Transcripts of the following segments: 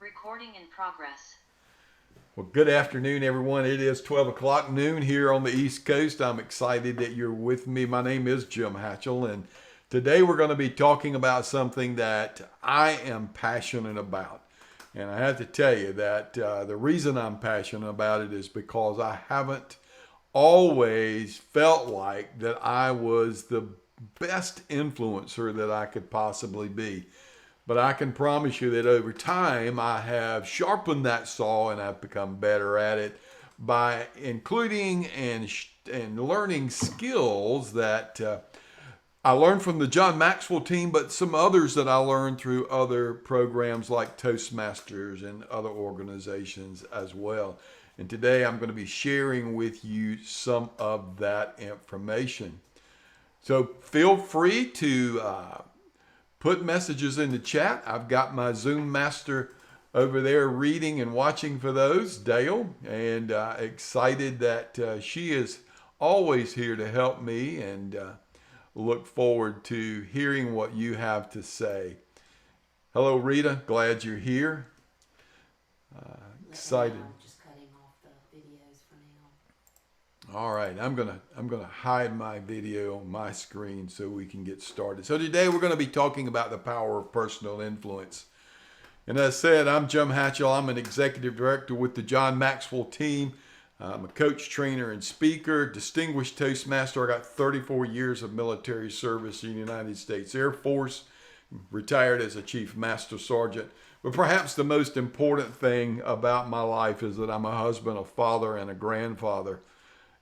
Recording in progress. Well, good afternoon, everyone. It is 12 o'clock noon here on the East Coast. I'm excited that you're with me. My name is Jim Hatchell, and today we're going to be talking about something that I am passionate about. And I have to tell you that the reason I'm passionate about it is because I haven't always felt like that I was the best influencer that I could possibly be. But I can promise you that over time, I have sharpened that saw and I've become better at it by including and learning skills that I learned from the John Maxwell team, but some others that I learned through other programs like Toastmasters and other organizations as well. And today I'm going to be sharing with you some of that information. So feel free to put messages in the chat. I've got my Zoom master over there reading and watching for those, Dale, and excited that she is always here to help me, and look forward to hearing what you have to say. Hello, Rita. Glad you're here. Excited. I'm just cutting off the videos for now. All right, I'm gonna hide my video on my screen so we can get started. So today we're going to be talking about the power of personal influence. And as I said, I'm Jim Hatchell. I'm an executive director with the John Maxwell team. I'm a coach, trainer, and speaker, distinguished Toastmaster. I got 34 years of military service in the United States Air Force, retired as a Chief Master Sergeant. But perhaps the most important thing about my life is that I'm a husband, a father, and a grandfather.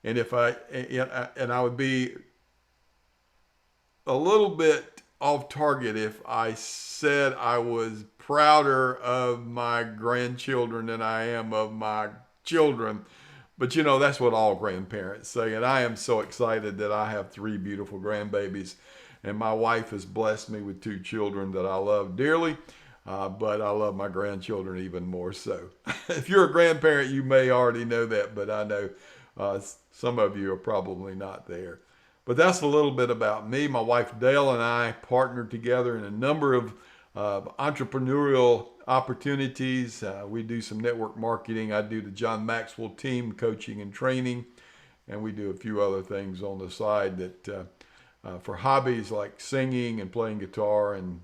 And I would be a little bit off target if I said I was prouder of my grandchildren than I am of my children. But you know, that's what all grandparents say. And I am so excited that I have 3 beautiful grandbabies. And my wife has blessed me with 2 children that I love dearly. But I love my grandchildren even more so. If you're a grandparent, you may already know that, but I know some of you are probably not there. But that's a little bit about me. My wife Dale and I partnered together in a number of entrepreneurial opportunities. We do some network marketing. I do the John Maxwell team coaching and training. And we do a few other things on the side that for hobbies like singing and playing guitar and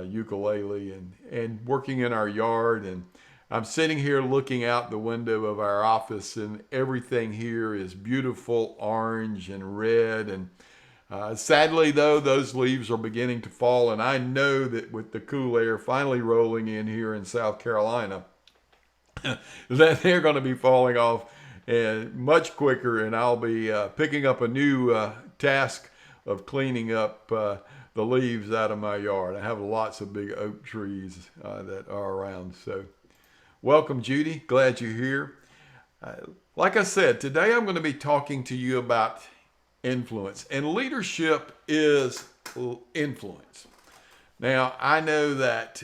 ukulele and working in our yard. And I'm sitting here looking out the window of our office, and everything here is beautiful orange and red. And sadly, though, those leaves are beginning to fall. And I know that with the cool air finally rolling in here in South Carolina, that they're going to be falling off and much quicker. And I'll be picking up a new task of cleaning up the leaves out of my yard. I have lots of big oak trees that are around. So welcome, Judy. Glad you're here. Like I said, today I'm going to be talking to you about influence. And leadership is influence. Now, I know that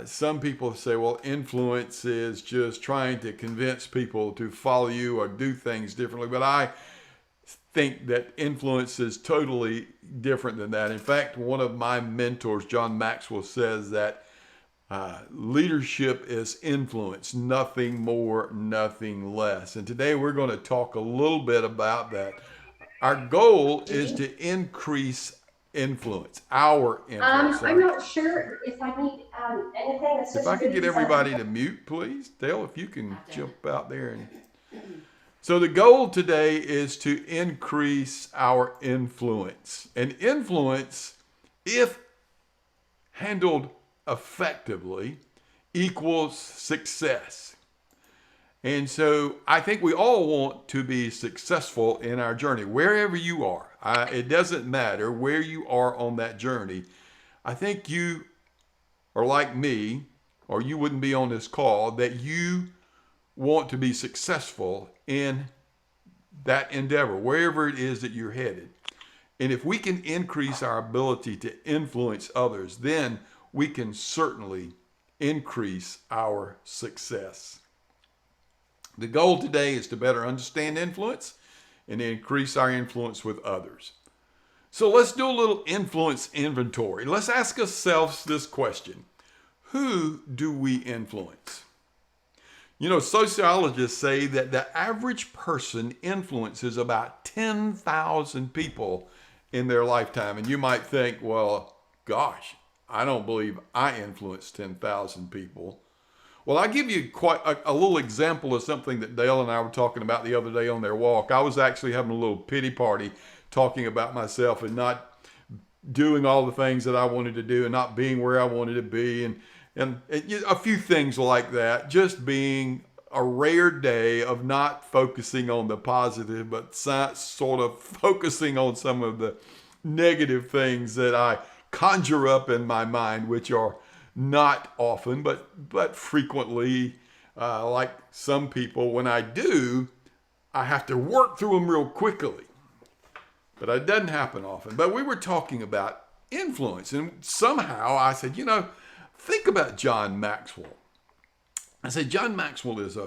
some people say, well, influence is just trying to convince people to follow you or do things differently. But I think that influence is totally different than that. In fact, one of my mentors, John Maxwell, says that leadership is influence, nothing more, nothing less. And today we're going to talk a little bit about that. Our goal is to increase influence, our influence. I'm not sure if I need anything. If I could get everybody to mute, please. Dale, if you can jump out there. So the goal today is to increase our influence. And influence, if handled effectively, equals success. And so I think we all want to be successful in our journey, wherever you are. It doesn't matter where you are on that journey. I think you are like me, or you wouldn't be on this call, that you want to be successful in that endeavor, wherever it is that you're headed. And if we can increase our ability to influence others, then we can certainly increase our success. The goal today is to better understand influence and increase our influence with others. So let's do a little influence inventory. Let's ask ourselves this question: who do we influence? You know, sociologists say that the average person influences about 10,000 people in their lifetime. And you might think, well, gosh, I don't believe I influence 10,000 people. Well, I'll give you quite a little example of something that Dale and I were talking about the other day on their walk. I was actually having a little pity party talking about myself and not doing all the things that I wanted to do and not being where I wanted to be and a few things like that. Just being a rare day of not focusing on the positive, but sort of focusing on some of the negative things that I conjure up in my mind, which are not often, but frequently, like some people, when I do, I have to work through them real quickly. But it doesn't happen often. But we were talking about influence, and somehow I said, think about John Maxwell. I said, John Maxwell is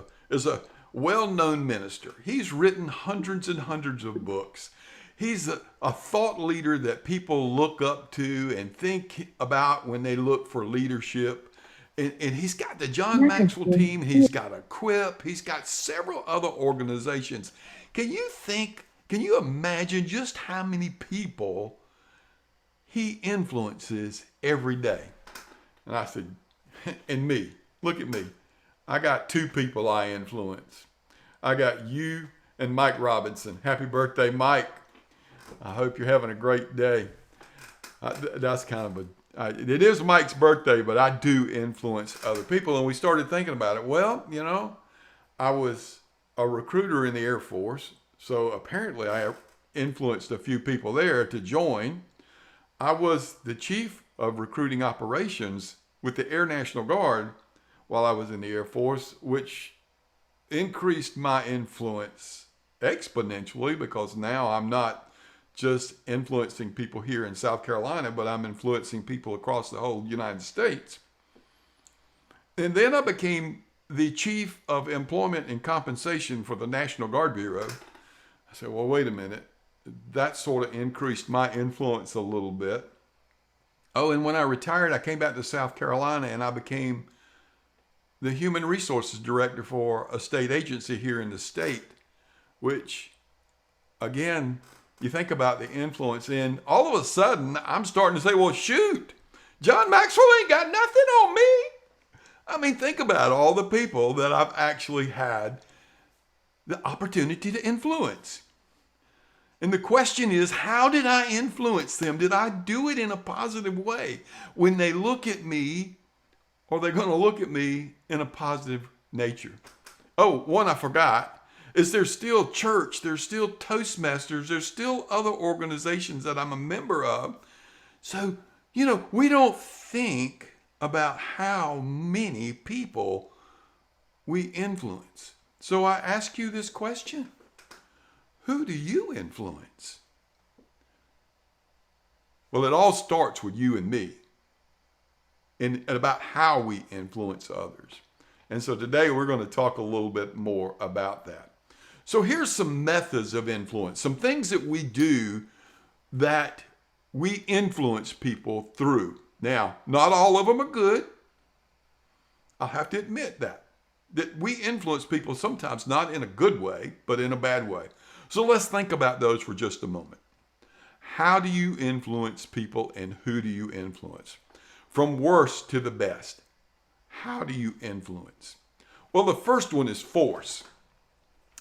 a well-known minister. He's written hundreds and hundreds of books. He's a thought leader that people look up to and think about when they look for leadership. And he's got the John Maxwell team. He's got a Quip. He's got several other organizations. Can you imagine just how many people he influences every day? And I said, and me, look at me. I got two people I influence. I got you and Mike Robinson. Happy birthday, Mike. I hope you're having a great day. That's kind of it is Mike's birthday, but I do influence other people. And we started thinking about it. Well, I was a recruiter in the Air Force. So apparently I influenced a few people there to join. I was the chief of recruiting operations with the Air National Guard while I was in the Air Force, which increased my influence exponentially because now I'm not just influencing people here in South Carolina, but I'm influencing people across the whole United States. And then I became the chief of employment and compensation for the National Guard Bureau. I said, well, wait a minute. That sort of increased my influence a little bit. Oh, and when I retired, I came back to South Carolina and I became the human resources director for a state agency here in the state, which, again, you think about the influence, and all of a sudden, I'm starting to say, well, shoot, John Maxwell ain't got nothing on me. I mean, think about all the people that I've actually had the opportunity to influence. And the question is, how did I influence them? Did I do it in a positive way? When they look at me, are they going to look at me in a positive nature? Oh, one I forgot is there's still church, there's still Toastmasters, there's still other organizations that I'm a member of. So, we don't think about how many people we influence. So I ask you this question. Who do you influence? Well, it all starts with you and me and about how we influence others. And so today we're going to talk a little bit more about that. So here's some methods of influence, some things that we do that we influence people through. Now, not all of them are good. I'll have to admit that we influence people sometimes not in a good way, but in a bad way. So let's think about those for just a moment. How do you influence people and who do you influence? From worst to the best, how do you influence? Well, the first one is force.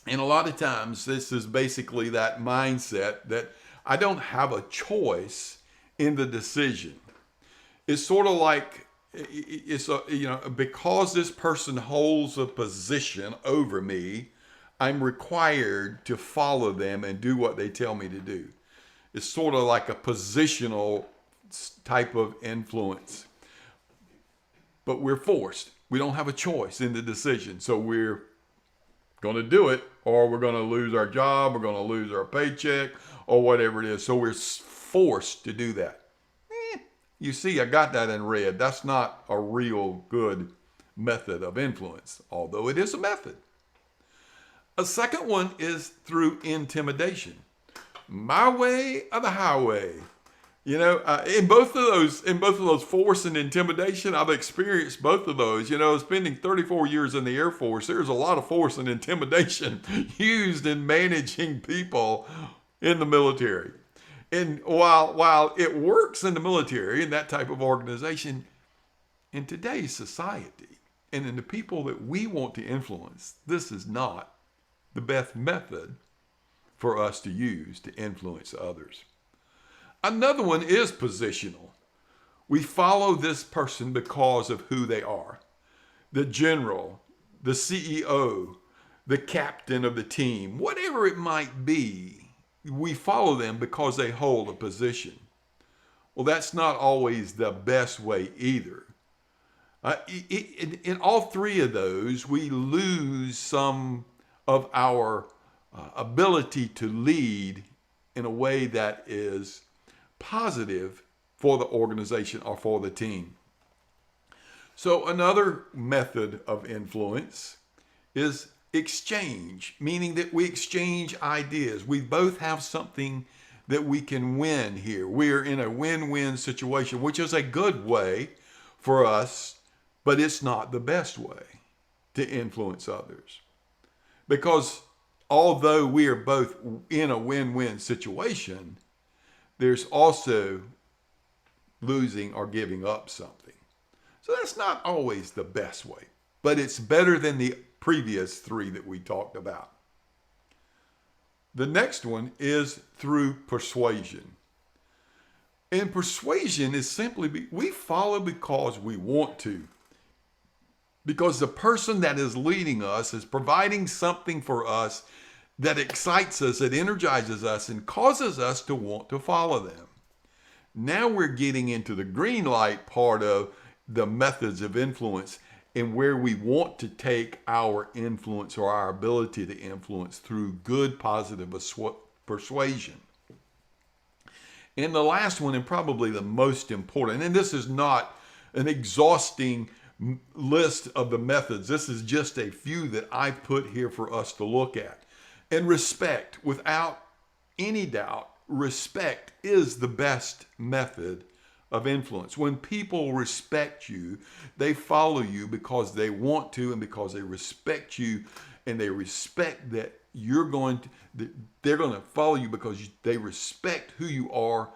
And a lot of times this is basically that mindset that I don't have a choice in the decision. It's sort of like, because this person holds a position over me, I'm required to follow them and do what they tell me to do. It's sort of like a positional type of influence. But we're forced. We don't have a choice in the decision. So we're going to do it, or we're going to lose our job, we're going to lose our paycheck, or whatever it is. So we're forced to do that. You see, I got that in red. That's not a real good method of influence, although it is a method. A second one is through intimidation. My way or the highway. in both of those, force and intimidation, I've experienced both of those. Spending 34 years in the Air Force, there's a lot of force and intimidation used in managing people in the military. And while it works in the military and that type of organization, in today's society and in the people that we want to influence, this is not the best method for us to use to influence others. Another one is positional. We follow this person because of who they are. The general, the CEO, the captain of the team, whatever it might be, we follow them because they hold a position. Well, that's not always the best way either. In all three of those, we lose some of our ability to lead in a way that is positive for the organization or for the team. So another method of influence is exchange, meaning that we exchange ideas. We both have something that we can win here. We're in a win-win situation, which is a good way for us, but it's not the best way to influence others. Because although we are both in a win-win situation, there's also losing or giving up something. So that's not always the best way, but it's better than the previous three that we talked about. The next one is through persuasion. And persuasion is simply we follow because we want to. Because the person that is leading us is providing something for us that excites us, that energizes us, and causes us to want to follow them. Now we're getting into the green light part of the methods of influence and where we want to take our influence or our ability to influence through good, positive persuasion. And the last one, and probably the most important, and this is not an exhausting list of the methods. This is just a few that I put here for us to look at. And respect, without any doubt, respect is the best method of influence. When people respect you, they follow you because they want to and because they respect you, and they respect that they're going to follow you because they respect who you are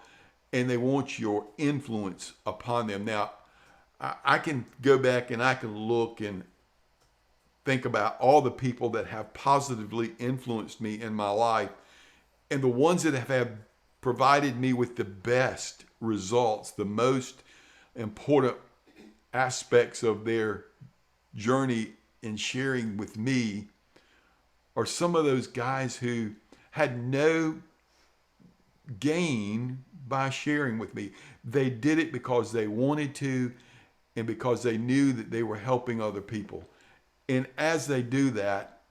and they want your influence upon them. Now, I can go back and I can look and think about all the people that have positively influenced me in my life, and the ones that have provided me with the best results, the most important aspects of their journey in sharing with me, are some of those guys who had no gain by sharing with me. They did it because they wanted to and because they knew that they were helping other people. And as they do that,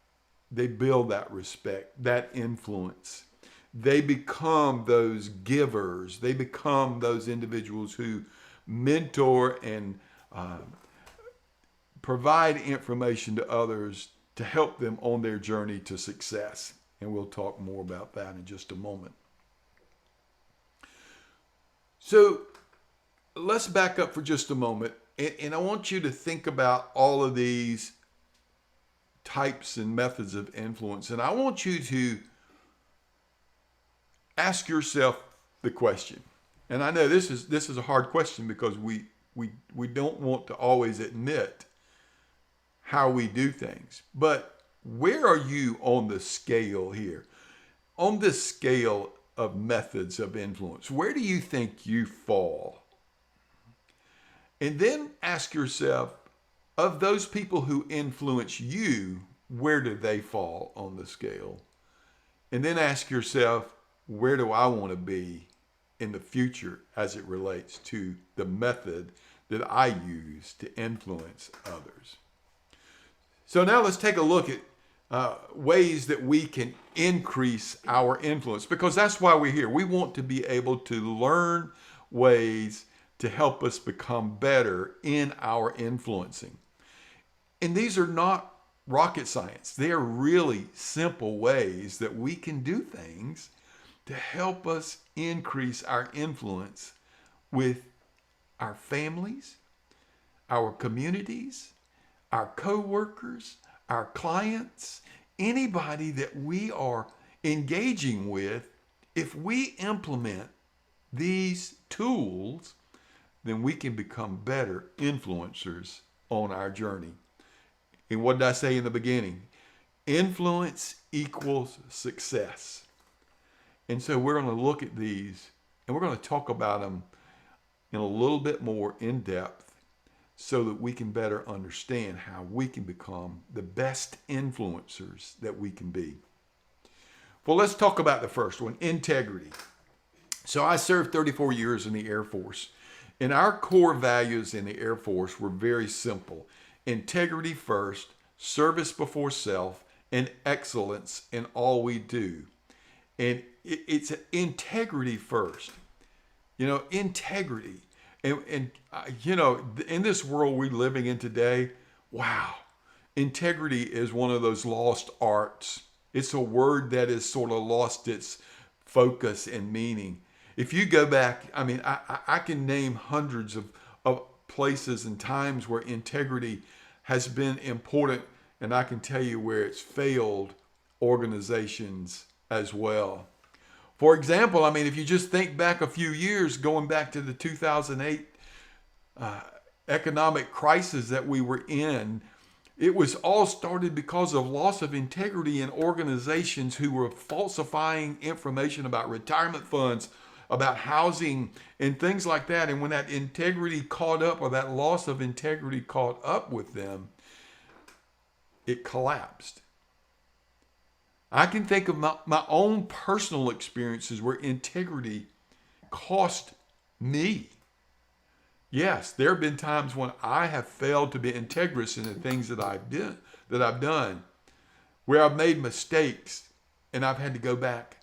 they build that respect, that influence. They become those givers. They become those individuals who mentor and provide information to others to help them on their journey to success. And we'll talk more about that in just a moment. So let's back up for just a moment. And I want you to think about all of these types and methods of influence. And I want you to ask yourself the question. And I know this is a hard question because we don't want to always admit how we do things. But where are you on the scale here? On this scale of methods of influence, where do you think you fall? And then ask yourself, of those people who influence you, where do they fall on the scale? And then ask yourself, where do I want to be in the future as it relates to the method that I use to influence others? So now let's take a look at ways that we can increase our influence, because that's why we're here. We want to be able to learn ways to help us become better in our influencing. And these are not rocket science. They are really simple ways that we can do things to help us increase our influence with our families, our communities, our co-workers, our clients, anybody that we are engaging with. If we implement these tools, then we can become better influencers on our journey. And what did I say in the beginning? Influence equals success. And so we're going to look at these and we're going to talk about them in a little bit more in depth so that we can better understand how we can become the best influencers that we can be. Well, let's talk about the first one, integrity. So I served 34 years in the Air Force, and our core values in the Air Force were very simple. Integrity first, service before self, and excellence in all we do. And it's integrity first. Integrity. And in this world we're living in today, wow, integrity is one of those lost arts. It's a word that has sort of lost its focus and meaning. If you go back, I can name hundreds of places and times where integrity has been important, and I can tell you where it's failed organizations as well. For example, if you just think back a few years, going back to the 2008 economic crisis that we were in, it was all started because of loss of integrity in organizations who were falsifying information about retirement funds, about housing, and things like that. And when that integrity caught up, or that loss of integrity caught up with them, it collapsed. I can think of my own personal experiences where integrity cost me. Yes, there have been times when I have failed to be integrous in the things that I've done, where I've made mistakes and I've had to go back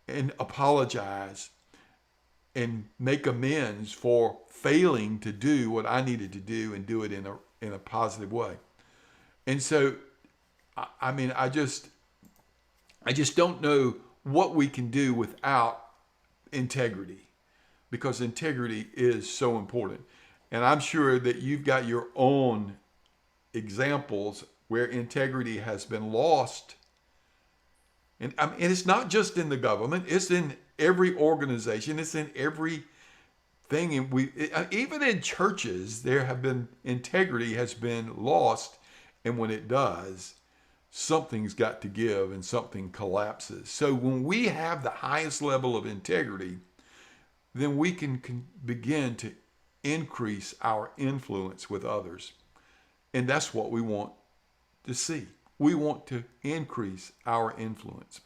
and apologize and make amends for failing to do what I needed to do and do it in a positive way. And so, I just don't know what we can do without integrity, because integrity is so important. And I'm sure that you've got your own examples where integrity has been lost. And it's not just in the government, it's in every organization, it's in every thing. And even in churches, integrity has been lost. And when it does, something's got to give and something collapses. So when we have the highest level of integrity, then we can begin to increase our influence with others. And that's what we want to see. We want to increase our influence.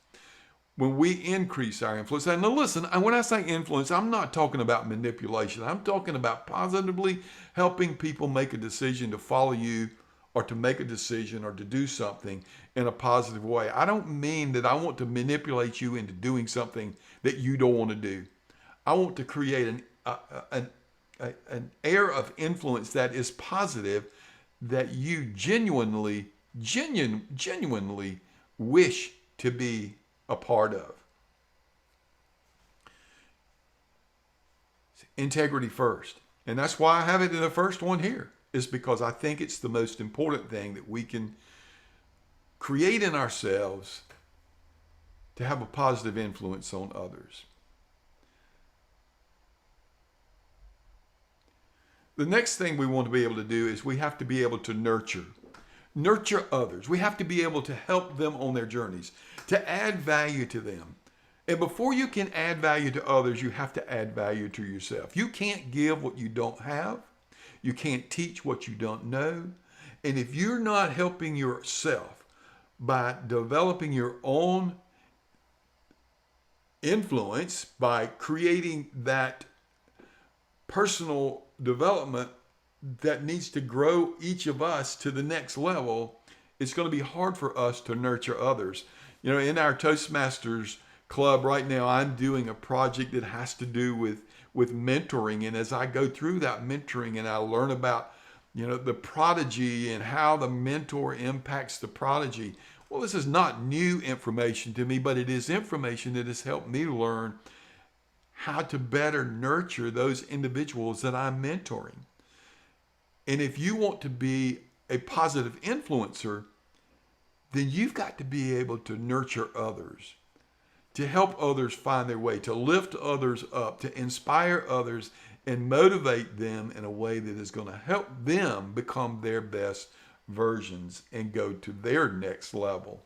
When we increase our influence, and now listen, when I say influence, I'm not talking about manipulation. I'm talking about positively helping people make a decision to follow you, or to make a decision, or to do something in a positive way. I don't mean that I want to manipulate you into doing something that you don't want to do. I want to create an air of influence that is positive, that you genuinely wish to be a part of. Integrity first. And that's why I have it in the first one here, is because I think it's the most important thing that we can create in ourselves to have a positive influence on others. The next thing we want to be able to do is we have to be able to nurture others. We have to be able to help them on their journeys, to add value to them. And before you can add value to others, you have to add value to yourself. You can't give what you don't have. You can't teach what you don't know. And if you're not helping yourself by developing your own influence, by creating that personal development that needs to grow each of us to the next level, it's going to be hard for us to nurture others. In our Toastmasters club right now, I'm doing a project that has to do with mentoring. And as I go through that mentoring and I learn about, the prodigy and how the mentor impacts the prodigy, well, this is not new information to me, but it is information that has helped me learn how to better nurture those individuals that I'm mentoring. And if you want to be a positive influencer, then you've got to be able to nurture others, to help others find their way, to lift others up, to inspire others and motivate them in a way that is going to help them become their best versions and go to their next level.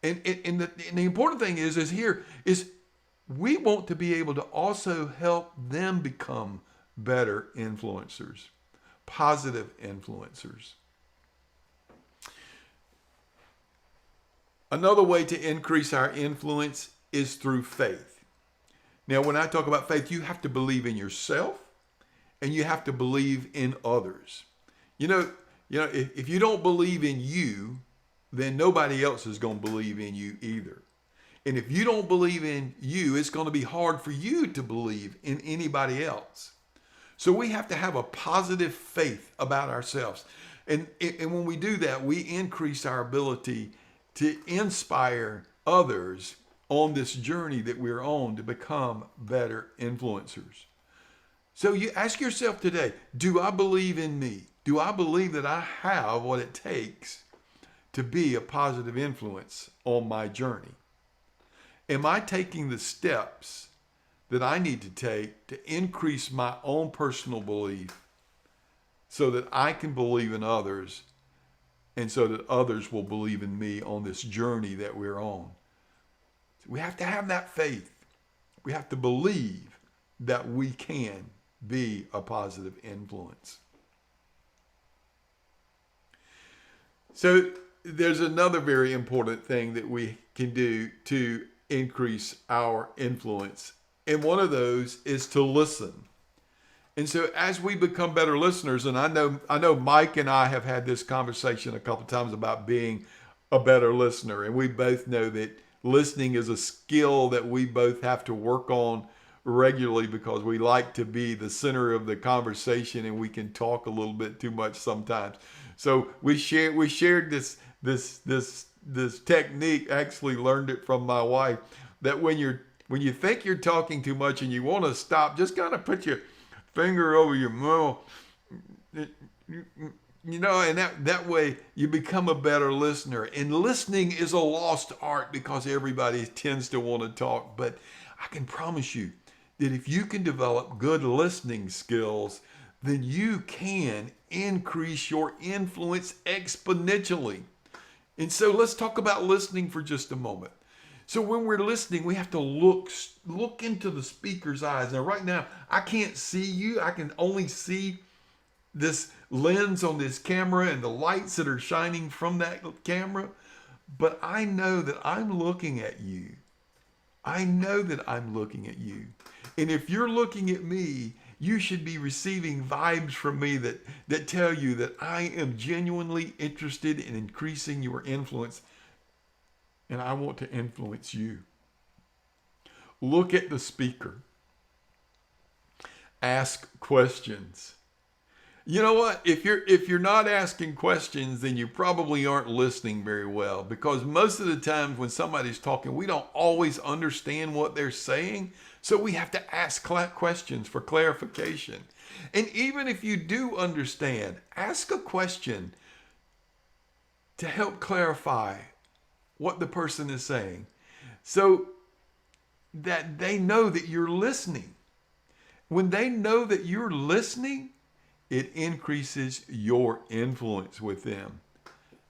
And the important thing is here is we want to be able to also help them become better influencers, positive influencers. Another way to increase our influence is through faith. Now, when I talk about faith, you have to believe in yourself and you have to believe in others. You know, if you don't believe in you, then nobody else is going to believe in you either. And if you don't believe in you, it's going to be hard for you to believe in anybody else. So we have to have a positive faith about ourselves. And when we do that, we increase our ability to inspire others on this journey that we're on to become better influencers. So you ask yourself today, do I believe in me? Do I believe that I have what it takes to be a positive influence on my journey? Am I taking the steps that I need to take to increase my own personal belief so that I can believe in others and so that others will believe in me on this journey that we're on? We have to have that faith. We have to believe that we can be a positive influence. So there's another very important thing that we can do to increase our influence. And one of those is to listen. And so as we become better listeners, and I know Mike and I have had this conversation a couple times about being a better listener. And we both know that listening is a skill that we both have to work on regularly because we like to be the center of the conversation and we can talk a little bit too much sometimes. So we shared this technique, actually learned it from my wife, that when you think you're talking too much and you want to stop, just kind of put your finger over your mouth, and that way you become a better listener. And listening is a lost art because everybody tends to want to talk. But I can promise you that if you can develop good listening skills, then you can increase your influence exponentially. And so let's talk about listening for just a moment. So when we're listening, we have to look into the speaker's eyes. Now, right now, I can't see you. I can only see this lens on this camera and the lights that are shining from that camera. But I know that I'm looking at you. I know that I'm looking at you. And if you're looking at me, you should be receiving vibes from me that tell you that I am genuinely interested in increasing your influence. And I want to influence you. Look at the speaker. Ask questions. You know what? If you're not asking questions, then you probably aren't listening very well, because most of the times when somebody's talking, we don't always understand what they're saying. So we have to ask questions for clarification. And even if you do understand, ask a question to help clarify what the person is saying so that they know that you're listening. When they know that you're listening, it increases your influence with them.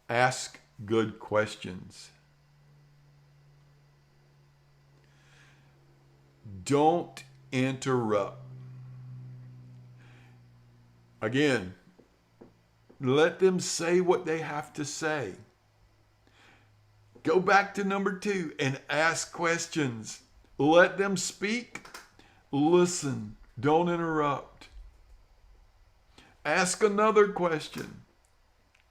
Ask good questions. Don't interrupt. Again, let them say what they have to say. Go back to number 2 and ask questions. Let them speak. Listen. Don't interrupt. Ask another question.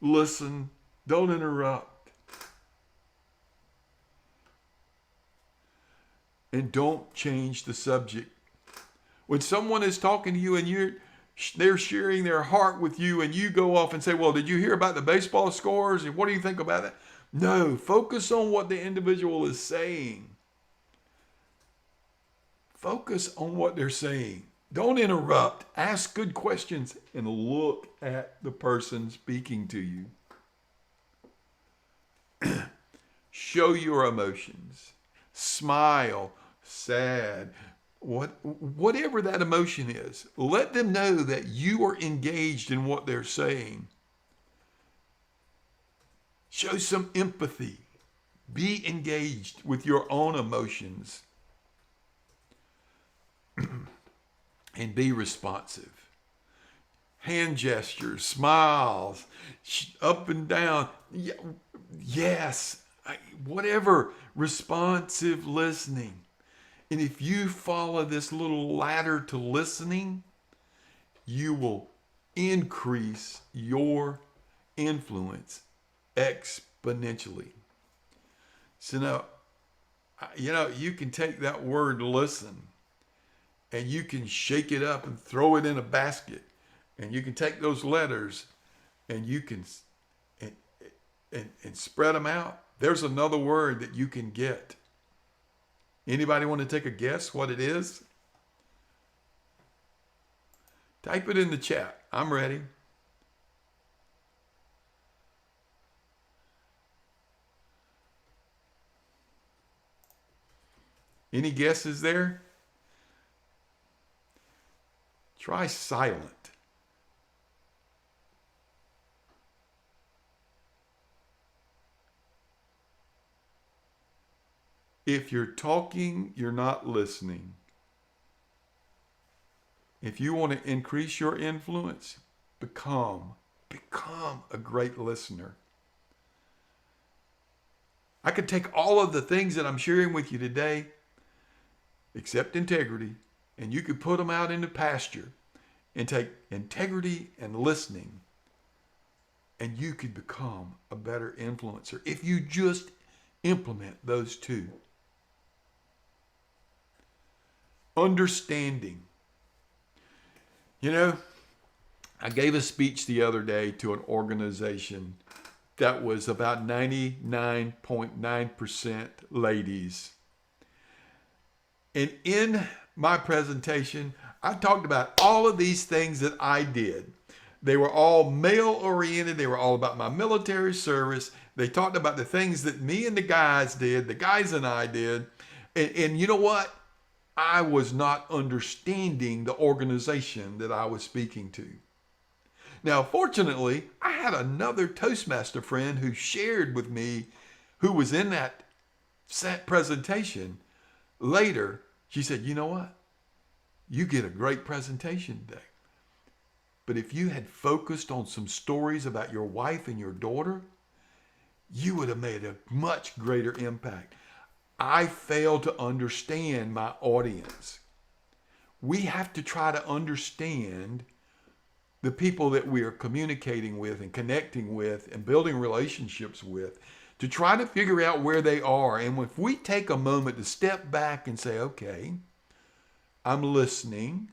Listen. Don't interrupt. And don't change the subject. When someone is talking to you and they're sharing their heart with you and you go off and say, well, did you hear about the baseball scores? And what do you think about that? No, focus on what the individual is saying. Focus on what they're saying. Don't interrupt. Ask good questions and look at the person speaking to you. Show your emotions. Smile, sad, whatever that emotion is. Let them know that you are engaged in what they're saying. Show some empathy. Be engaged with your own emotions. And be responsive. Hand gestures, smiles, up and down. Yes, whatever. Responsive listening. And if you follow this little ladder to listening, you will increase your influence exponentially. So now, you can take that word listen and you can shake it up and throw it in a basket. And you can take those letters and you can and spread them out. There's another word that you can get. Anybody want to take a guess what it is? Type it in the chat. I'm ready. Any guesses there? Try silent. If you're talking, you're not listening. If you want to increase your influence, become a great listener. I could take all of the things that I'm sharing with you today, except integrity, and you could put them out into pasture and take integrity and listening, and you could become a better influencer if you just implement those two. Understanding. I gave a speech the other day to an organization that was about 99.9% ladies. And in my presentation, I talked about all of these things that I did. They were all male-oriented. They were all about my military service. They talked about the things that me and the guys did, the guys and I did. And you know what? I was not understanding the organization that I was speaking to. Now, fortunately, I had another Toastmaster friend who shared with me, who was in that set presentation. Later, she said, you know what? You get a great presentation today. But if you had focused on some stories about your wife and your daughter, you would have made a much greater impact. I failed to understand my audience. We have to try to understand the people that we are communicating with and connecting with and building relationships with to try to figure out where they are. And if we take a moment to step back and say, okay, I'm listening,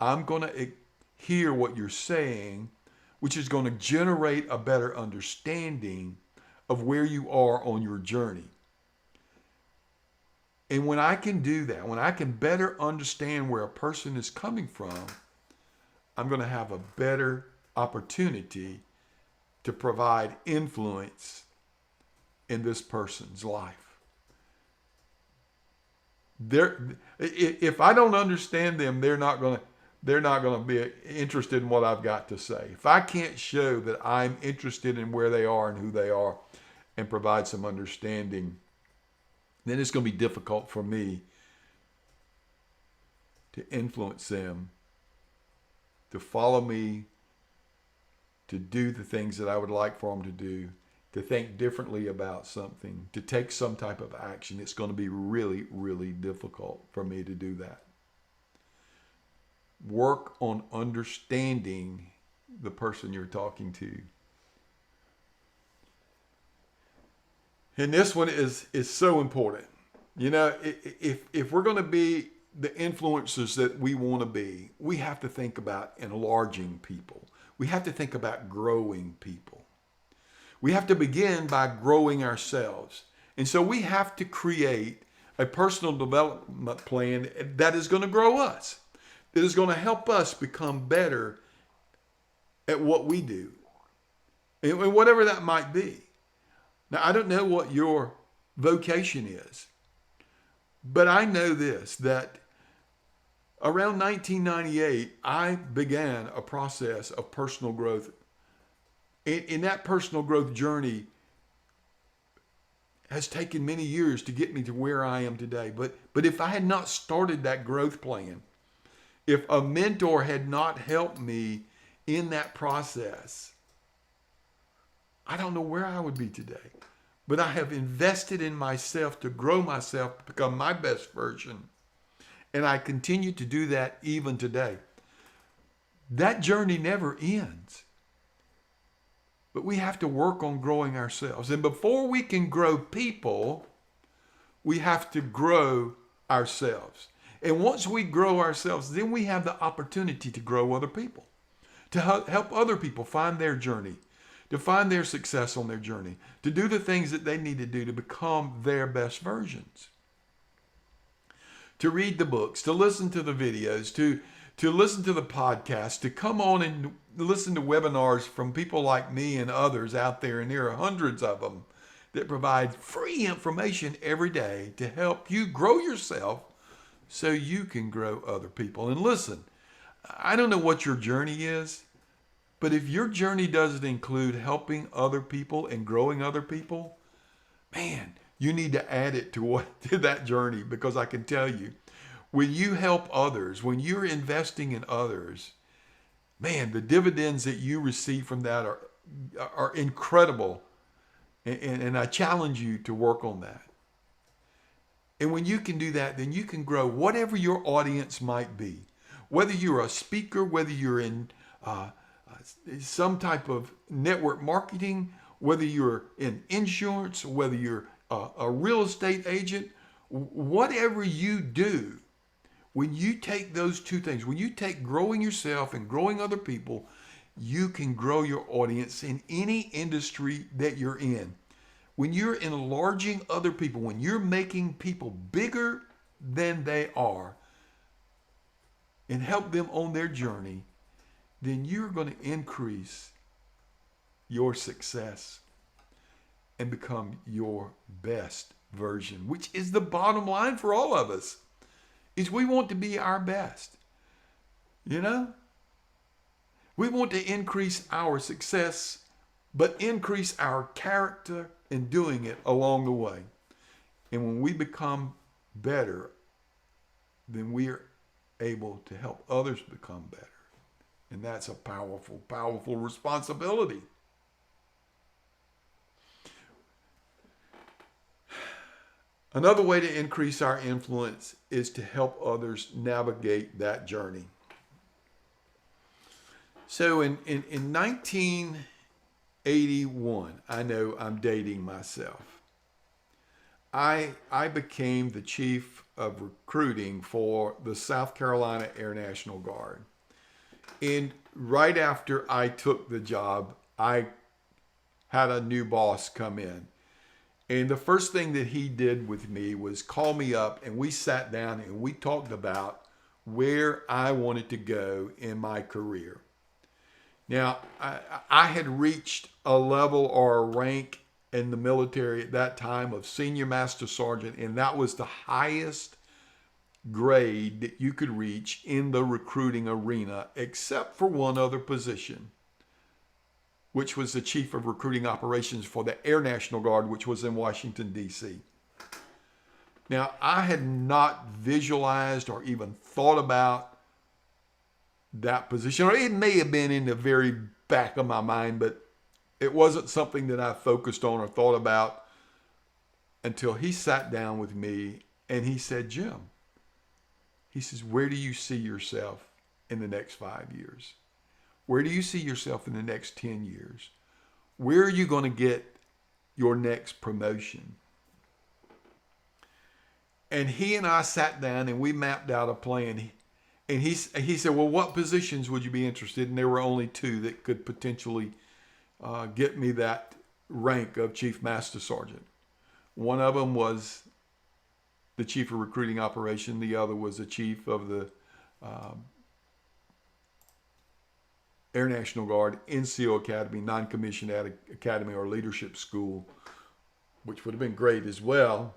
I'm going to hear what you're saying, which is going to generate a better understanding of where you are on your journey. And when I can do that, when I can better understand where a person is coming from, I'm going to have a better opportunity to provide influence in this person's life. If I don't understand them, they're not going to be interested in what I've got to say. If I can't show that I'm interested in where they are and who they are and provide some understanding, then it's going to be difficult for me to influence them, to follow me, to do the things that I would like for them to do, to think differently about something, to take some type of action. It's going to be really, really difficult for me to do that. Work on understanding the person you're talking to. And this one is so important. If we're going to be the influencers that we want to be, we have to think about enlarging people. We have to think about growing people. We have to begin by growing ourselves. And so we have to create a personal development plan that is going to grow us, that is going to help us become better at what we do, and whatever that might be. Now, I don't know what your vocation is, but I know this, that around 1998, I began a process of personal growth. In that personal growth journey has taken many years to get me to where I am today. But if I had not started that growth plan, if a mentor had not helped me in that process, I don't know where I would be today. But I have invested in myself to grow myself, to become my best version. And I continue to do that even today. That journey never ends. But we have to work on growing ourselves. And before we can grow people, we have to grow ourselves. And once we grow ourselves, then we have the opportunity to grow other people, to help other people find their journey, to find their success on their journey, to do the things that they need to do to become their best versions. To read the books, to listen to the videos, to listen to the podcast, to come on and listen to webinars from people like me and others out there, and there are hundreds of them that provide free information every day to help you grow yourself so you can grow other people. And listen, I don't know what your journey is, but if your journey doesn't include helping other people and growing other people, man, you need to add it to that journey, because I can tell you, when you help others, when you're investing in others, man, the dividends that you receive from that are incredible. And I challenge you to work on that. And when you can do that, then you can grow whatever your audience might be. Whether you're a speaker, whether you're in some type of network marketing, whether you're in insurance, whether you're a real estate agent, whatever you do, when you take those two things, when you take growing yourself and growing other people, you can grow your audience in any industry that you're in. When you're enlarging other people, when you're making people bigger than they are and help them on their journey, then you're going to increase your success and become your best version, which is the bottom line for all of us, is we want to be our best. You know? We want to increase our success, but increase our character in doing it along the way. And when we become better, then we are able to help others become better. And that's a powerful, powerful responsibility. Another way to increase our influence is to help others navigate that journey. So in 1981, I know I'm dating myself, I became the chief of recruiting for the South Carolina Air National Guard. And right after I took the job, I had a new boss come in. And the first thing that he did with me was call me up, and we sat down and we talked about where I wanted to go in my career. Now, I had reached a level or a rank in the military at that time of Senior Master Sergeant, and that was the highest grade that you could reach in the recruiting arena, except for one other position, which was the Chief of Recruiting Operations for the Air National Guard, which was in Washington, D.C. Now, I had not visualized or even thought about that position, or it may have been in the very back of my mind, but it wasn't something that I focused on or thought about until he sat down with me and he said, Jim, he says, where do you see yourself in the next 5 years? Where do you see yourself in the next 10 years? Where are you going to get your next promotion? And he and I sat down and we mapped out a plan. And he said, well, what positions would you be interested in? And there were only two that could potentially get me that rank of Chief Master Sergeant. One of them was the Chief of Recruiting Operation. The other was the Chief of the Air National Guard, NCO Academy, Non-Commissioned Academy, or Leadership School, which would have been great as well.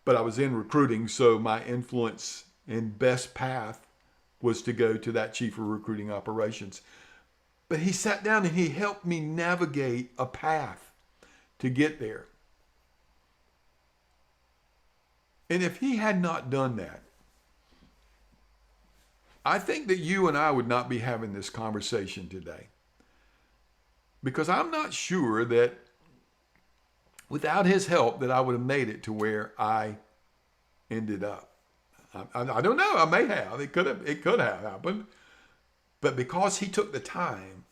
But I was in recruiting, so my influence and best path was to go to that Chief of Recruiting Operations. But he sat down and he helped me navigate a path to get there. And if he had not done that, I think that you and I would not be having this conversation today. Because I'm not sure that without his help that I would have made it to where I ended up. I don't know. I may have. It could have happened. But because he took the time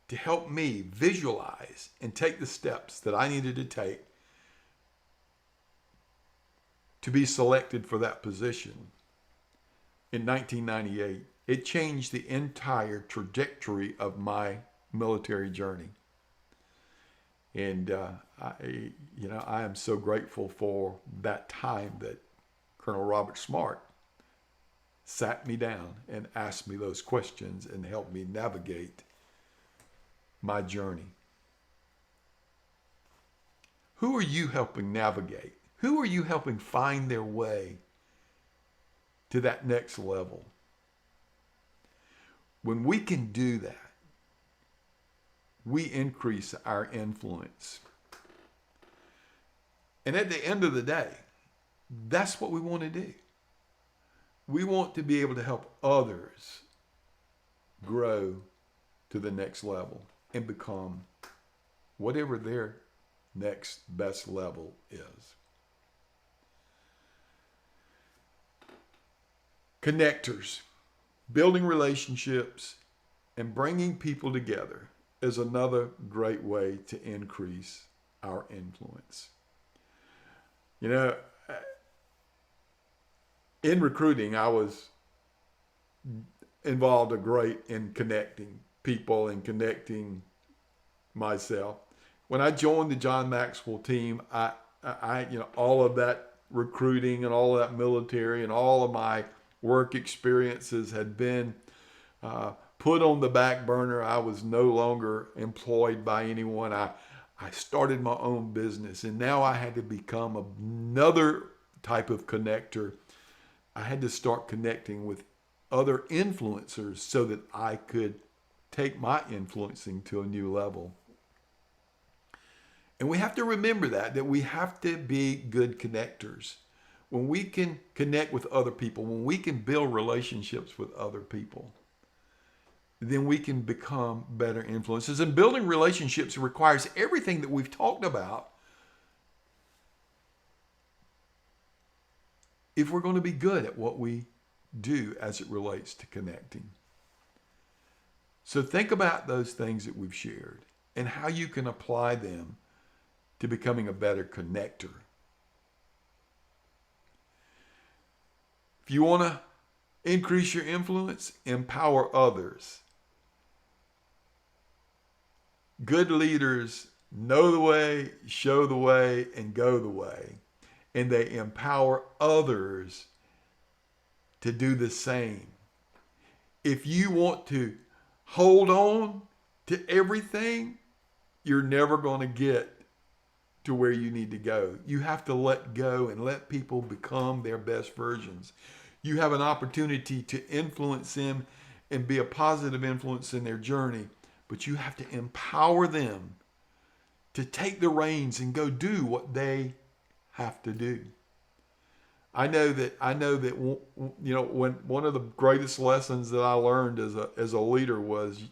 to help me visualize and take the steps that I needed to take to be selected for that position in 1998, it changed the entire trajectory of my military journey. And I am so grateful for that time that Colonel Robert Smart sat me down and asked me those questions and helped me navigate my journey. Who are you helping navigate? Who are you helping find their way to that next level? When we can do that, we increase our influence. And at the end of the day, that's what we want to do. We want to be able to help others grow to the next level and become whatever their next best level is. Connectors, building relationships and bringing people together is another great way to increase our influence. You know, in recruiting, I was involved a great in connecting people and connecting myself. When I joined the John Maxwell team, I all of that recruiting and all of that military and all of my work experiences had been put on the back burner. I was no longer employed by anyone. I started my own business, and now I had to become another type of connector. I had to start connecting with other influencers so that I could take my influencing to a new level. And we have to remember that we have to be good connectors. When we can connect with other people, when we can build relationships with other people, then we can become better influences. And building relationships requires everything that we've talked about if we're going to be good at what we do as it relates to connecting. So think about those things that we've shared and how you can apply them to becoming a better connector. If you want to increase your influence, empower others. Good leaders know the way, show the way, and go the way. And they empower others to do the same. If you want to hold on to everything, you're never going to get to where you need to go. You have to let go and let people become their best versions. You have an opportunity to influence them and be a positive influence in their journey, but you have to empower them to take the reins and go do what they have to do. I know that when one of the greatest lessons that I learned as a leader was,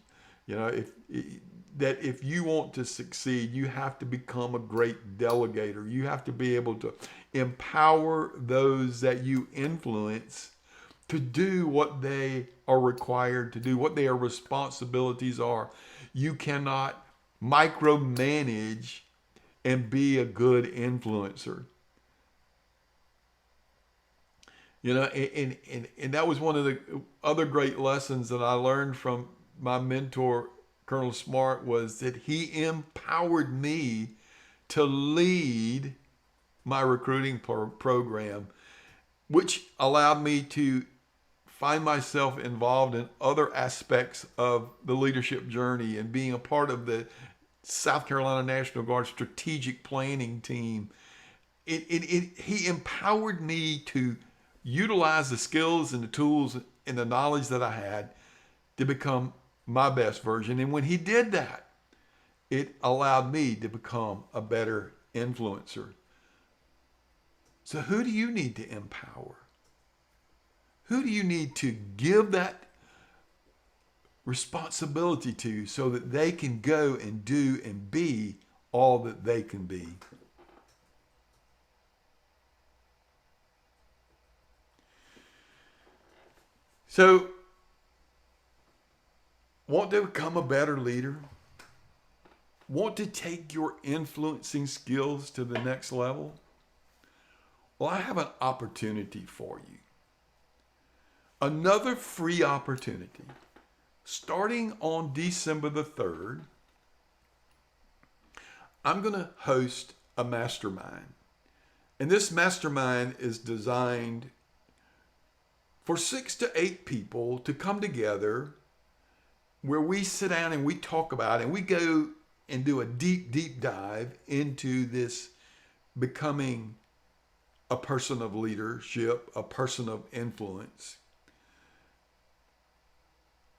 if you want to succeed, you have to become a great delegator. You have to be able to empower those that you influence to do what they are required to do, what their responsibilities are. You cannot micromanage and be a good influencer. And that was one of the other great lessons that I learned from my mentor, Colonel Smart was that he empowered me to lead my recruiting program, which allowed me to find myself involved in other aspects of the leadership journey and being a part of the South Carolina National Guard strategic planning team. He empowered me to utilize the skills and the tools and the knowledge that I had to become my best version. And when he did that, it allowed me to become a better influencer. So who do you need to empower? Who do you need to give that responsibility to so that they can go and do and be all that they can be? So, want to become a better leader? Want to take your influencing skills to the next level? Well, I have an opportunity for you. Another free opportunity. Starting on December the 3rd, I'm going to host a mastermind. And this mastermind is designed for 6 to 8 people to come together where we sit down and we talk about it and we go and do a deep, deep dive into this becoming a person of leadership, a person of influence.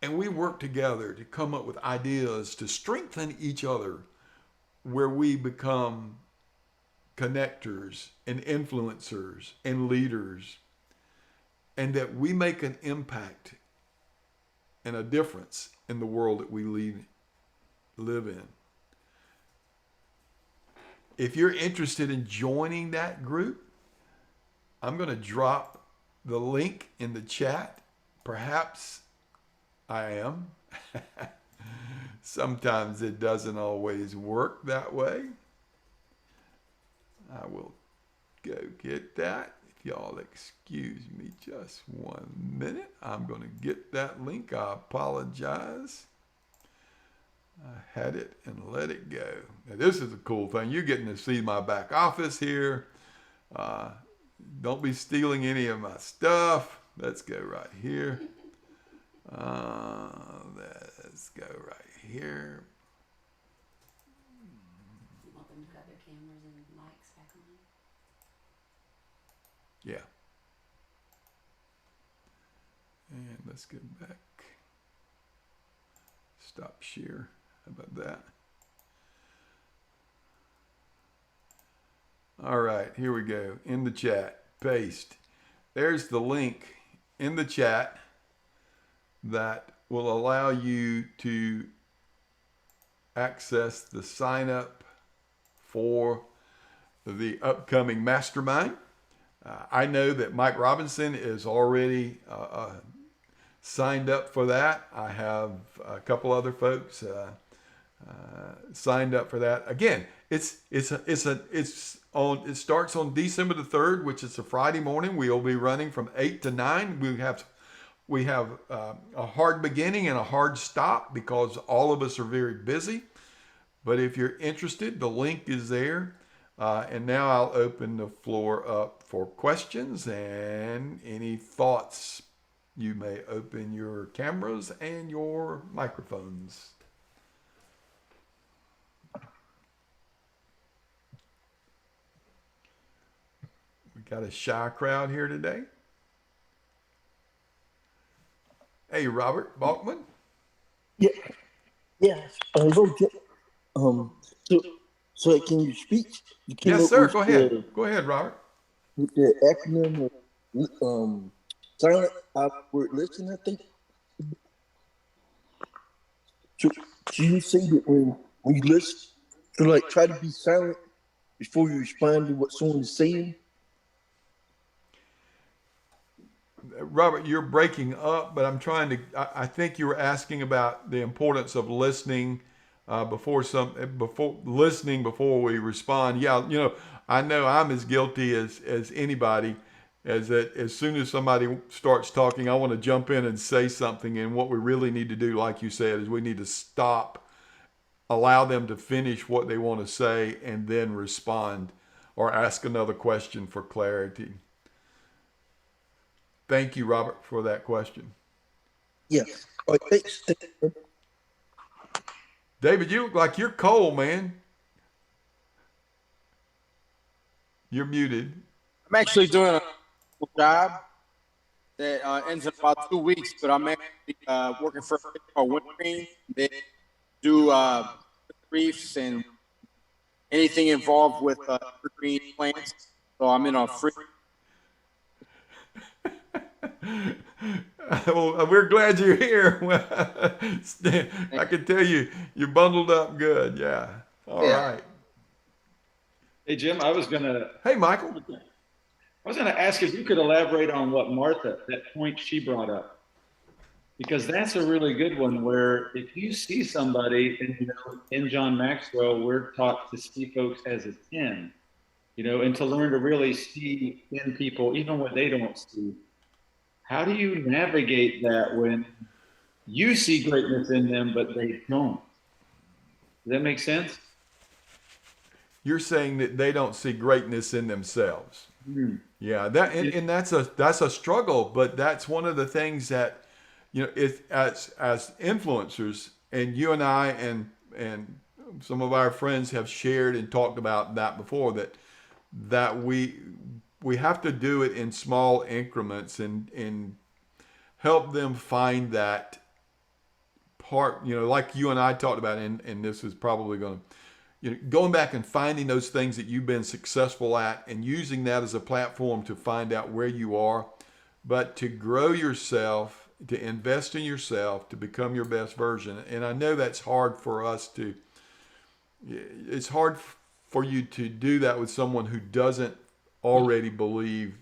And we work together to come up with ideas to strengthen each other where we become connectors and influencers and leaders, and that we make an impact and a difference in the world that we live in. If you're interested in joining that group, I'm going to drop the link in the chat. Perhaps I am. Sometimes it doesn't always work that way. I will go get that. If y'all excuse me just 1 minute, I'm going to get that link. I apologize. I had it and let it go. Now, this is a cool thing. You're getting to see my back office here. Don't be stealing any of my stuff. Let's go right here. Let's go right here. You want them to cut their cameras and mics back on? Yeah. And let's go back. Stop share. How about that? All right, here we go. In the chat, paste. There's the link in the chat that will allow you to access the sign up for the upcoming mastermind. I know that Mike Robinson is already signed up for that. I have a couple other folks signed up for that. Again, it starts on December the 3rd, which is a Friday morning. We'll be running from 8 to 9. We have a hard beginning and a hard stop because all of us are very busy. But if you're interested, the link is there. And now I'll open the floor up for questions and any thoughts. You may open your cameras and your microphones. We got a shy crowd here today. Hey, Robert Balkman. Yeah, yeah. So can you speak? You came Yes, up sir. with Go ahead. Go ahead, Robert. with the acronym of silent awkward listen, I think. So you say that when you listen, to like try to be silent before you respond to what someone is saying. Robert, you're breaking up, but I'm trying to. I think you were asking about the importance of listening before listening before we respond. Yeah, I know I'm as guilty as anybody. As that, as soon as somebody starts talking, I want to jump in and say something. And what we really need to do, like you said, is we need to stop allow them to finish what they want to say and then respond or ask another question for clarity. Thank you, Robert, for that question. Yeah. All right, thanks. David, you look like you're cold, man. You're muted. I'm actually doing a job that ends in about 2 weeks, but I'm actually working for a company called Wintergreen. They do briefs and anything involved with green plants. So I'm in a free. Well, we're glad you're here. I can tell you're bundled up good. Yeah. All right. Hey, Jim, Hey, Michael. I was gonna ask if you could elaborate on what Martha, that point she brought up, because that's a really good one. Where if you see somebody, and in John Maxwell, we're taught to see folks as a 10, and to learn to really see in people even what they don't see. How do you navigate that when you see greatness in them, but they don't? Does that make sense? You're saying that they don't see greatness in themselves. Hmm. Yeah, and that's a struggle, but that's one of the things that as influencers, and you and I and some of our friends have shared and talked about that before, that we have to do it in small increments and help them find that part, like you and I talked about, and this is probably going to, going back and finding those things that you've been successful at and using that as a platform to find out where you are, but to grow yourself, to invest in yourself, to become your best version. And I know that's hard for us it's hard for you to do that with someone who doesn't already believe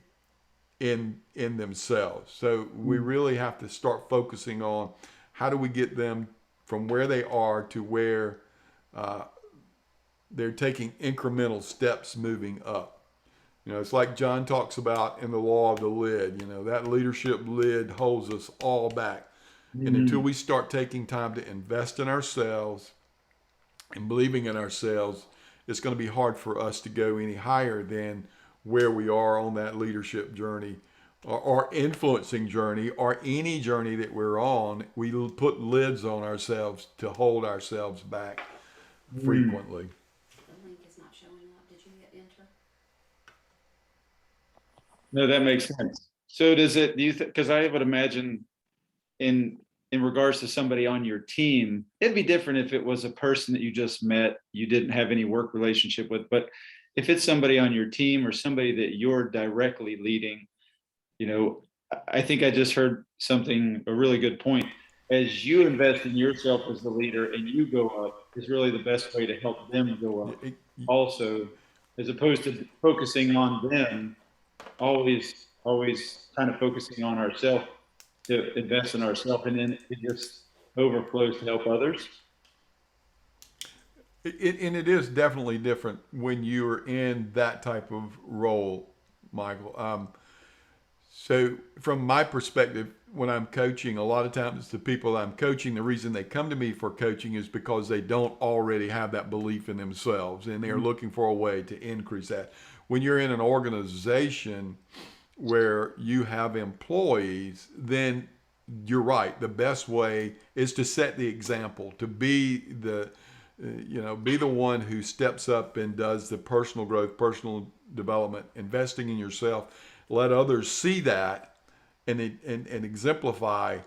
in themselves. So we really have to start focusing on how do we get them from where they are to where they're taking incremental steps moving up. It's like John talks about in the law of the lid. That leadership lid holds us all back. And until we start taking time to invest in ourselves and believing in ourselves, it's going to be hard for us to go any higher than where we are on that leadership journey or influencing journey or any journey that we're on. We put lids on ourselves to hold ourselves back frequently. The link is not showing up. Did you hit enter? No, that makes sense. So do you think, because I would imagine in regards to somebody on your team, it'd be different if it was a person that you just met, you didn't have any work relationship with, but if it's somebody on your team or somebody that you're directly leading, I think I just heard a really good point. As you invest in yourself as the leader and you go up is really the best way to help them go up also, as opposed to focusing on them, always kind of focusing on ourselves, to invest in ourselves, and then it just overflows to help others. And it is definitely different when you're in that type of role, Michael. So from my perspective, when I'm coaching, a lot of times the people I'm coaching, the reason they come to me for coaching is because they don't already have that belief in themselves and they're looking for a way to increase that. When you're in an organization where you have employees, then you're right. The best way is to set the example, to be the one who steps up and does the personal growth, personal development, investing in yourself. Let others see that and exemplify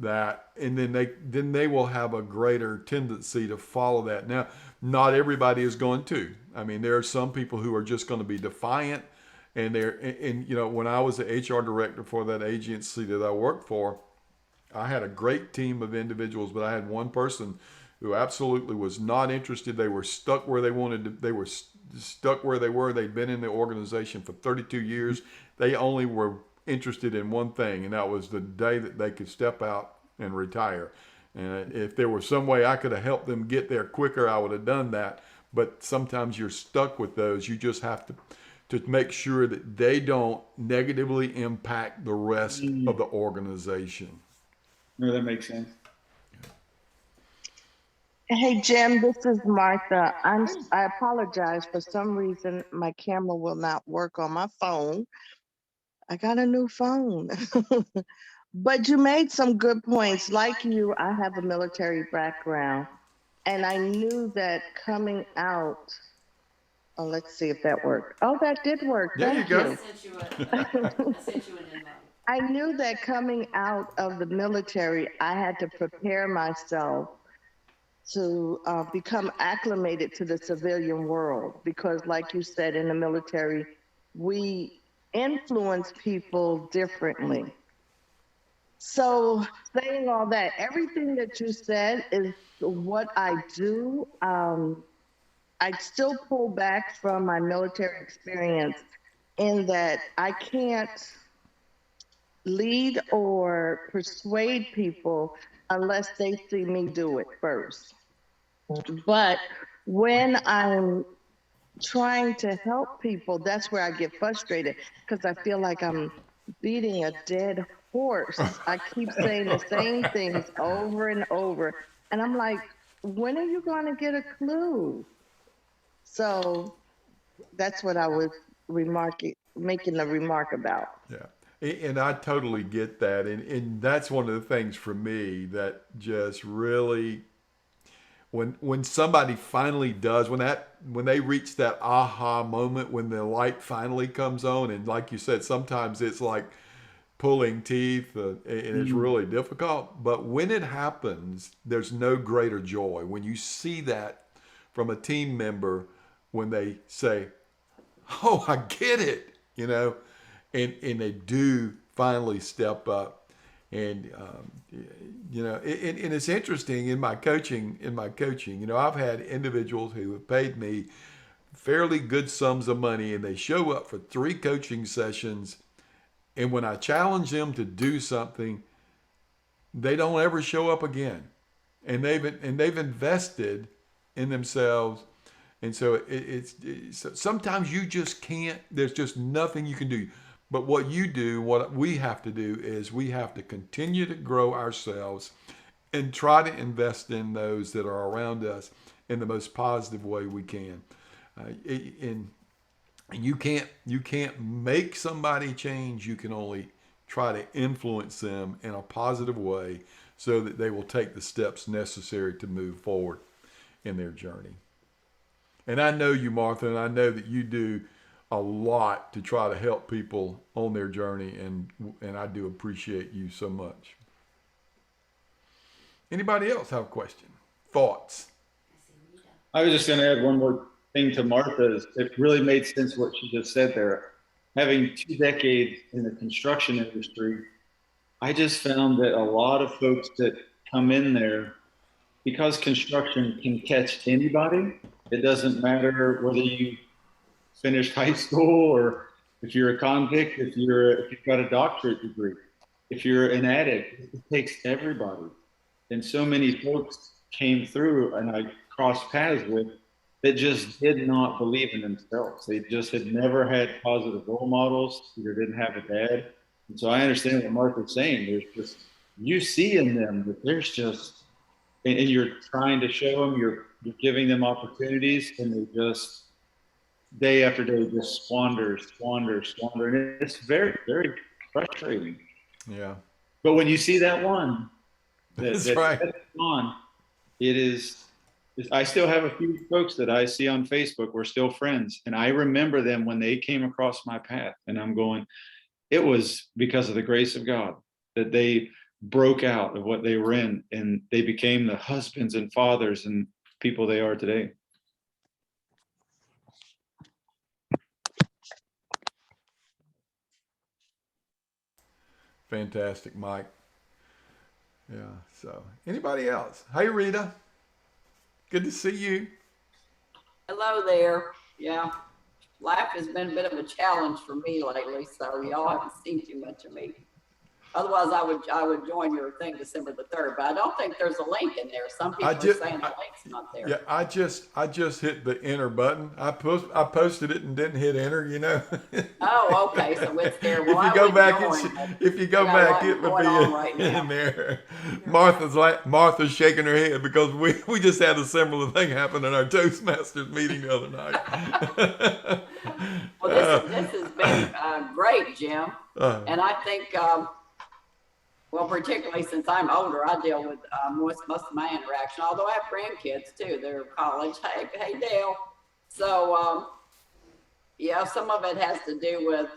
that, and then they will have a greater tendency to follow that. Now, not everybody is going to. I mean, there are some people who are just going to be defiant, and when I was the HR director for that agency that I worked for, I had a great team of individuals, but I had one person who absolutely was not interested. They were stuck where they wanted to. They were stuck where they were. They'd been in the organization for 32 years. They only were interested in one thing, and that was the day that they could step out and retire. And if there was some way I could have helped them get there quicker, I would have done that. But sometimes you're stuck with those. You just have to make sure that they don't negatively impact the rest of the organization. No, that makes sense. Hey Jim, this is Martha. I apologize. For some reason, my camera will not work on my phone. I got a new phone. But you made some good points. Like you, I have a military background, and I knew that coming out. Oh, let's see if that worked. Oh, that did work. There you Thank go. you. I sent you an invite. I knew that coming out of the military, I had to prepare myself to become acclimated to the civilian world because, like you said, in the military, we influence people differently. So, saying all that, everything that you said is what I do. I still pull back from my military experience in that I can't lead or persuade people unless they see me do it first. But when I'm trying to help people, that's where I get frustrated because I feel like I'm beating a dead horse. I keep saying the same things over and over. And I'm like, when are you going to get a clue? So that's what I was making a remark about. Yeah. And I totally get that. And that's one of the things for me that just really, when somebody finally does, when they reach that aha moment, when the light finally comes on, and like you said, sometimes it's like pulling teeth, and it's really difficult. But when it happens, there's no greater joy when you see that from a team member when they say, "Oh, I get it," and they do finally step up. And and it's interesting in my coaching. I've had individuals who have paid me fairly good sums of money, and they show up for 3 coaching sessions. And when I challenge them to do something, they don't ever show up again. And they've invested in themselves. And so it's sometimes you just can't. There's just nothing you can do. But what you do, what we have to do, is we have to continue to grow ourselves and try to invest in those that are around us in the most positive way we can. And you can't make somebody change. You can only try to influence them in a positive way so that they will take the steps necessary to move forward in their journey. And I know you, Martha, and I know that you do a lot to try to help people on their journey, and I do appreciate you so much. Anybody else have a question? Thoughts? I was just going to add one more thing to Martha's. It really made sense what she just said there. Having 2 decades in the construction industry, I just found that a lot of folks that come in there, because construction can catch anybody, it doesn't matter whether you finished high school or if you're a convict, if you've got a doctorate degree, if you're an addict, it takes everybody. And so many folks came through and I crossed paths with that just did not believe in themselves. They just had never had positive role models, either didn't have a dad. And so I understand what Martha's saying. There's just, you see in them that there's just, and you're trying to show them, you're giving them opportunities, and they just, day after day, just squander. And it's very, very frustrating. Yeah, But when you see that one, that's right. that's on, it is, I still have a few folks that I see on Facebook. We're still friends. And I remember them when they came across my path. And I'm going, it was because of the grace of God that they broke out of what they were in and they became the husbands and fathers and people they are today. Fantastic, Mike. Yeah. So, anybody else? Hey, Rita. Good to see you. Hello there. Yeah, life has been a bit of a challenge for me lately, so y'all haven't seen too much of me. Otherwise, I would join your thing December the 3rd, but I don't think there's a link in there. Some people are saying the link's not there. Yeah, I just hit the enter button. I posted it and didn't hit enter. You know. Oh, okay, so it's there. Well, If you go back, it would be right in there. Martha's shaking her head because we just had a similar thing happen in our Toastmasters meeting the other night. Well, this has been great, Jim. And I think, well, particularly since I'm older, I deal with most of my interaction, although I have grandkids too. They're in college. Hey, Dale. So, yeah, some of it has to do with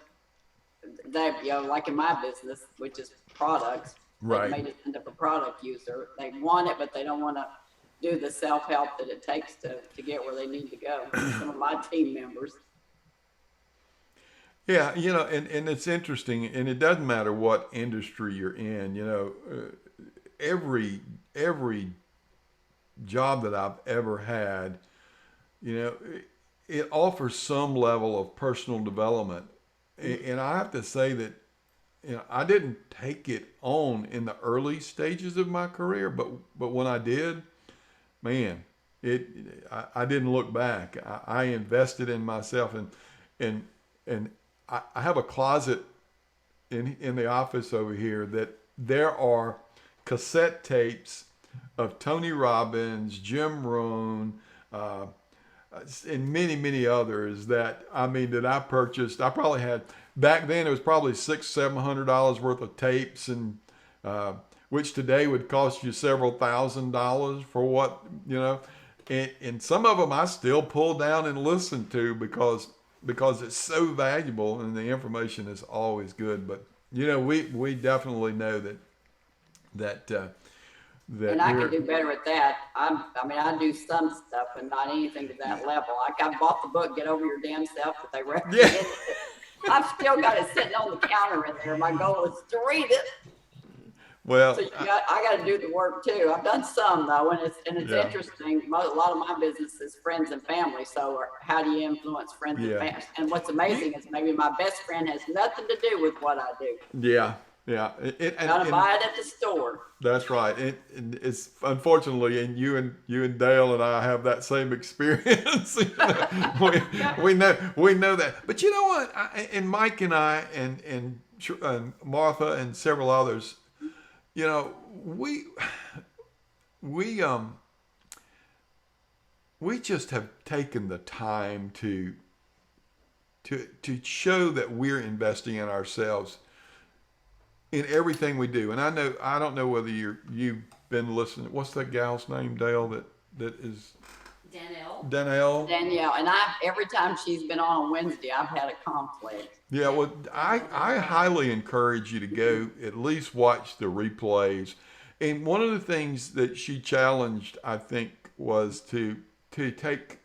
that, like in my business, which is products. Right. They made it end up a product user. They want it, but they don't want to do the self-help that it takes to get where they need to go. Some of my team members. Yeah, and it's interesting, and it doesn't matter what industry you're in. Every job that I've ever had, it offers some level of personal development, and I have to say that I didn't take it on in the early stages of my career, but when I did, man, I didn't look back. I invested in myself, and I have a closet in the office over here that there are cassette tapes of Tony Robbins, Jim Rohn, and many others that I purchased. I probably had back then. It was probably $600-700 worth of tapes, and which today would cost you several $1,000s for what And some of them I still pull down and listen to because it's so valuable and the information is always good. But we definitely know that and I can do better at that. I do some stuff, but not anything to that level. Like I bought the book "Get Over Your Damn Self" that they recommended. Yeah. I've still got it sitting on the counter in there. My goal is to read it. Well, So I got to do the work too. I've done some though, and it's interesting. A lot of my business is friends and family. So how do you influence friends and family? And what's amazing is maybe my best friend has nothing to do with what I do. Yeah. Gotta buy it at the store. That's right. It's unfortunately, and you and Dale and I have that same experience. We know that. But you know what? And Mike and I and Martha and several others, we just have taken the time to show that we're investing in ourselves in everything we do. And I don't know whether you've been listening. What's that gal's name, Dale? That is Danielle. Danielle, and every time she's been on Wednesday, I've had a conflict. Yeah, well, I highly encourage you to go at least watch the replays. And one of the things that she challenged, I think, was to take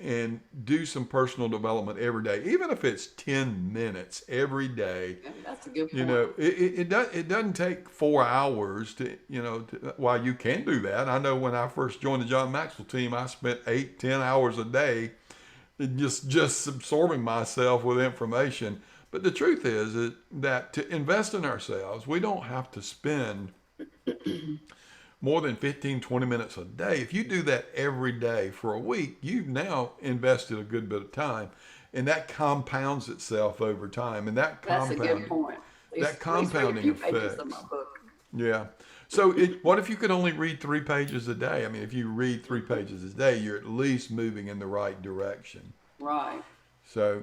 and do some personal development every day, even if it's 10 minutes every day. Yeah, that's a good point. It doesn't take 4 hours while you can do that. I know when I first joined the John Maxwell team, I spent 8-10 hours a day just absorbing myself with information. But the truth is that to invest in ourselves, we don't have to spend more than 15-20 minutes a day. If you do that every day for a week, you've now invested a good bit of time, and that compounds itself over time. And that's a good point. That compounding effect. Yeah. So what if you could only read 3 pages a day? If you read 3 pages a day, you're at least moving in the right direction. Right. So,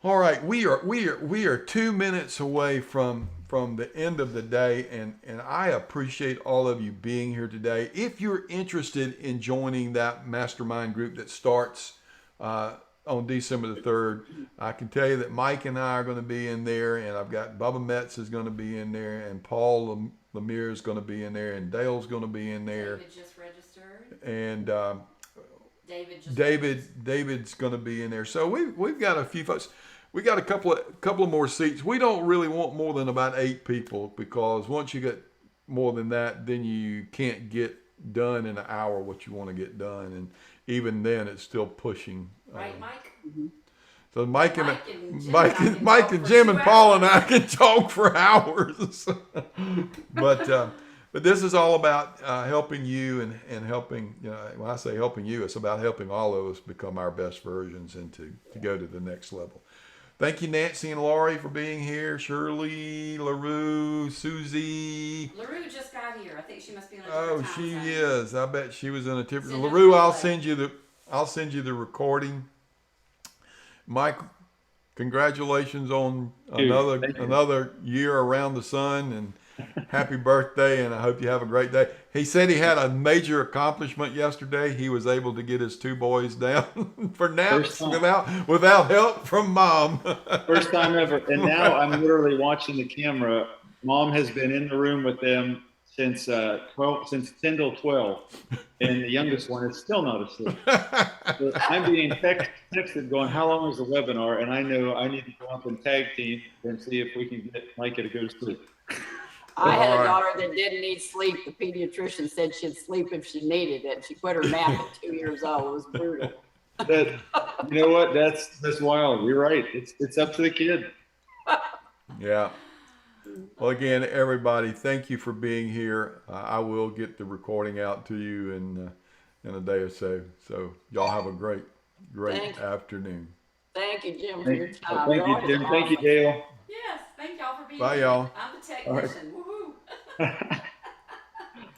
all right, we are 2 minutes away from the end of the day, and I appreciate all of you being here today. If you're interested in joining that mastermind group that starts on December the 3rd, I can tell you that Mike and I are going to be in there, and I've got Bubba Metz is going to be in there, and Paul Lemire is going to be in there, and Dale's going to be in there. David just registered. And David David's going to be in there. So we've got a few folks. We got a couple of more seats. We don't really want more than about 8 people, because once you get more than that, then you can't get done in an hour what you want to get done, and even then it's still pushing. Right, Mike? So Mike and Jim Jim and and I can talk for Paul 2 and I can talk for hours. But this is all about helping you and helping. When I say helping you, it's about helping all of us become our best versions and to go to the next level. Thank you, Nancy and Laurie, for being here. Shirley, LaRue, Susie. LaRue just got here. I think she must be in a different time She zone. is. I bet she was in a different. Send her LaRue, the I'll replay. send you the recording. Mike, congratulations on Dude, thank you. another year around the sun, and happy birthday, and I hope you have a great day. He said he had a major accomplishment yesterday. He was able to get his 2 boys down for naps First time. without help from mom. First time ever. And now I'm literally watching the camera. Mom has been in the room with them since 10 till 12, and the youngest one is still not asleep. So I'm being texted going, how long is the webinar? And I know I need to go up and tag team and see if we can get Micah to go to sleep. I had All a right. daughter that didn't need sleep. The pediatrician said she'd sleep if she needed it. She quit her nap at 2 years old. It was brutal. But you know what? That's wild. You're right. It's up to the kid. Yeah. Well, again, everybody, thank you for being here. I will get the recording out to you in a day or so. So y'all have a great Thank you. afternoon. Thank you, Jim, for your time. Thank you, Jim. Thank you, Dale. Yes, thank y'all for being Bye, here. y'all. I'm the technician. Woohoo.